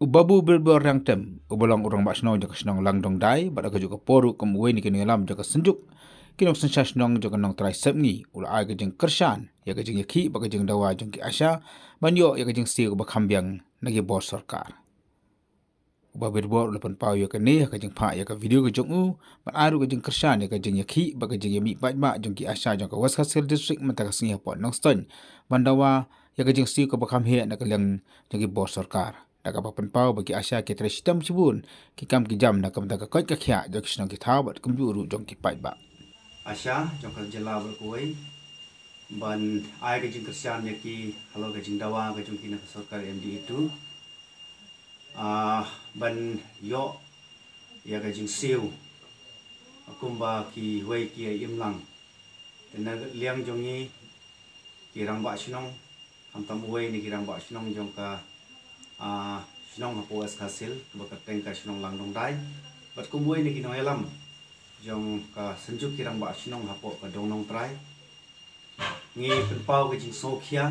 Ubabu berbor yang tem, ubalang orang bak senong jaka senong lang dong dai, bak juga poru kemuwe ni kini alam jaka senjuk, kinong sensas senong jaka nong terai sepngi, ula ai kejeng kersan, ya kejeng yaki, bak kejeng dawa jeng ki asya, banyo ya kejeng stiu bak hambiang, nagi bos sarkar. Ubah berbor ula pen pau ya kene, ya kejeng pak ya ke video kejeng ban aru kejeng kersan, ya kejeng yaki, bak kejeng yami bak jeng ki asya jeng ka Waskasil District mentaka sengi hapot nong ston, ban dawa ya kejeng stiu ka bak hamhe nak keliang jeng ki bos sarkar. Dak apa penpau bagi Asia kita sistem cibun ki kam ki jam nak kam tak koi ka khia jok senang ki thabat kemburu jong ki pai ba Asia jong ka jela berkuai ban ai ke jing kersian ya ki halo ke jing dawa ke jong ki nak sarkar MD itu ban yo ya ke jing siu akumba ki wei ki imlang tena liang jongi ki rang ba sinong am tam wei ni ki rang ba sinong jong ka sinong hapo Waskasil bakat tengka sinong lang dong dai bat kumui ni kino elam jong ka senjuk kirang ba sinong hapo ka dong nong trai ngi penpau ke jing sokhia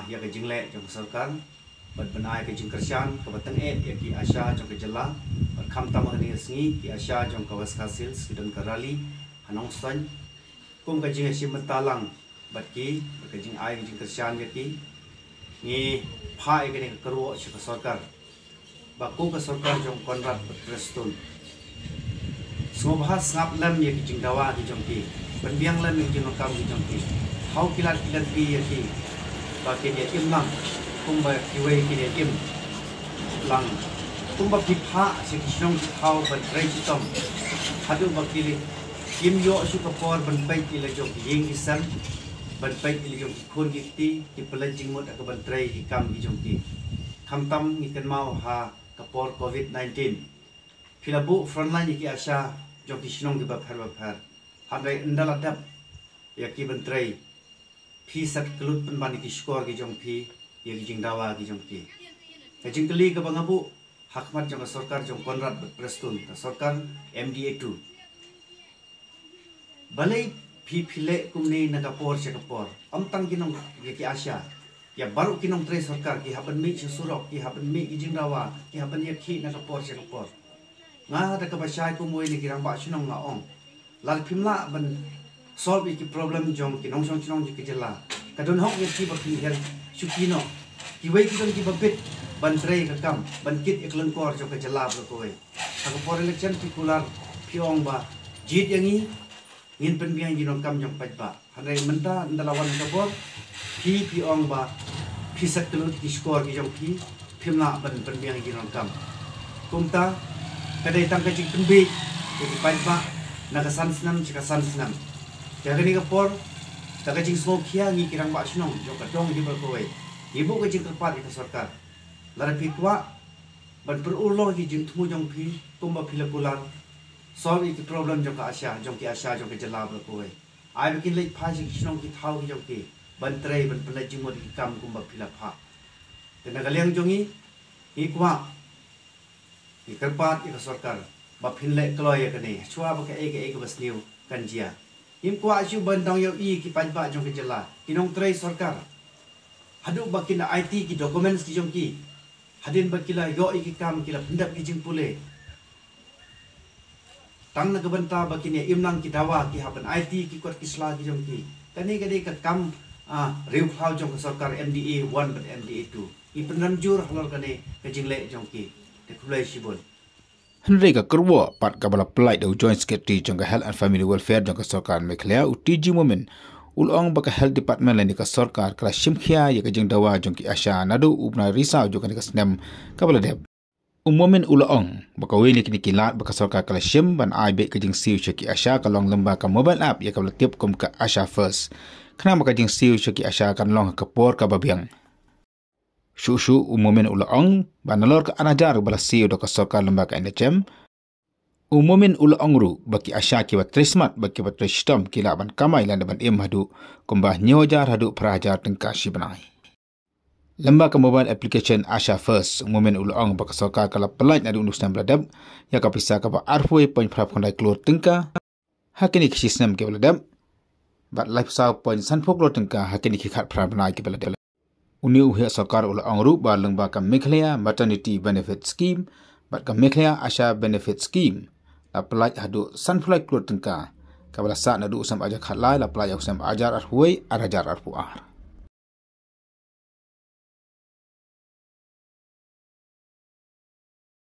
ya ke jing le jong sarkar bat benai ke jing kersian ka batang ya ki asya jong ke jela bat kham tam ni sngi ki asya jong ka Waskasil sidon ka rali hanong san kum ka jing sim talang bat ki ka jing ai ke jing kersian ya ki ni phai ke ni keruo si ka sarkar baku ka sarkar jong Conrad Preston semua bahas ngap lam ye ki jing dawa ki jong ki penbiang lam ye jing kam ki jong ki hau kilat pi ye ki ba ke dia im lang kum ba ki wei ki dia im lang kum ba ki pha si ki jong ki hau ban rei chi tom hadu ba ki kim yo su ka por ban pai ki le jong ki ying ki san ban pai ki jong khun ki ti ki pelanjing mot ak ban trai ki kam ki jong ki kham tam ni kan mau ha kapor COVID-19 filabu frontline ki asya jong ki sinong ki ba phar hadai ndala dap ya ki ban trai phi sat kelut pen ban ki skor ki jong phi ya ki jing dawa ki jong ki ka jing kali ka bangabu hakmat jong sarkar jong Conrad Preston ka sarkar MDA 2 balai phi phile kumni na kapor se kapor amtang kinong ki asya ya baru kinong tre sarkar ki haban mi surok ki haban mi ki jingdawa ki haban ya ki na kapor se kapor nga da ka basai ku moi ni kirang ba sinong nga ong lal phimla ban solve ki problem jong ki nong song chinong ki jela ka don hok ye ki ba ki her chukino ki wei ki don ki babit ban tre ka kam ban kit eklan kor jo ka jela bro ko wei ka kapor election ki kular phiong ba jit yangi ngin penbiang jinong kam jong pai ba hanai menta ndalawan kapor phi ong ba phi sak kelut ki skor ki jong phi phimla ban penbiang jinong kam kumta kadai tang ka jing penbi ki pai ba na ka san snam chi ka san snam ya gani kapor ta ka jing sokhia ngi kirang ba sinong jong ka dong di ber ko wei ibu ka jing kerpat ka sarkar lara phi kwa ban perulo ki jing thumu jong phi tumba phila pular solve the problem jong ka asya jong ki asya jong ke jela bro ko ai bikin lek pha jing sinong ki thau ki jong ki ban trei ban pelai jing mod ki kam kum ba phila pha tena galiang jongi ki kwa ki kerpat ki sarkar ba phin lek kloy ya kane chua ba ke ke bas niu kan jia im kwa chu ban dong yo i ki pan ba jong ke jela kinong trei sarkar hadu ba kin IT ki documents ki jong ki hadin ba kila yo i ki kam kila pendap ki jing pule tang na gabanta ba kini imlang ki dawa ki haban IT ki kot ki sla ki jong ki kani kani ka kam riu khau jong ka sarkar MDA 1 ban MDA 2 i penram jur halor kani ka jingle jong ki te khulai sibon Henry ka kerwo pat ka bala pelai do joint secretary jong ka health and family welfare jong ka sarkar meklea utiji momen ulong ba ka health department lain ka sarkar kala shimkhia ya ka jing dawa jong ki asya nadu upna risau jong ka snem ka bala deb Umumin ulaong baka wili kini kilat baka sarkar kala shim ban aibe ka jing siu ki asya kalong lamba ka mobile app ya ka tip kum ka asya first kana baka jing siu ki asya kan long ka por ka babiang shushu umumin ulaong ban nalor ka anajar bala siu do ka sarkar lamba ka NHM umumin ulaong ru baki asya ki wat trismat baki wat tristom kila ban kamai lan ban im hadu kumbah nyojar hadu prajar tengka shibanai Lembaga mobile application Asya First umumin ulong baka sarkar kala pelai na unus nam bladab ya ka pisa ka ba arfoi point prap kondai klor tengka hakini ki sistem ke bladab bat life saw point san phok lo tengka hakini ki khat prap na ki bladab Uni uhe sarkar ula angru ba lengba ka Meghalaya Maternity Benefit Scheme bat ka Meghalaya Asha Benefit Scheme la pelaj hadu sanfulai klot tengka kabala sa na du usam ajar khatlai la pelaj usam ajar ar huai arajar ar puar.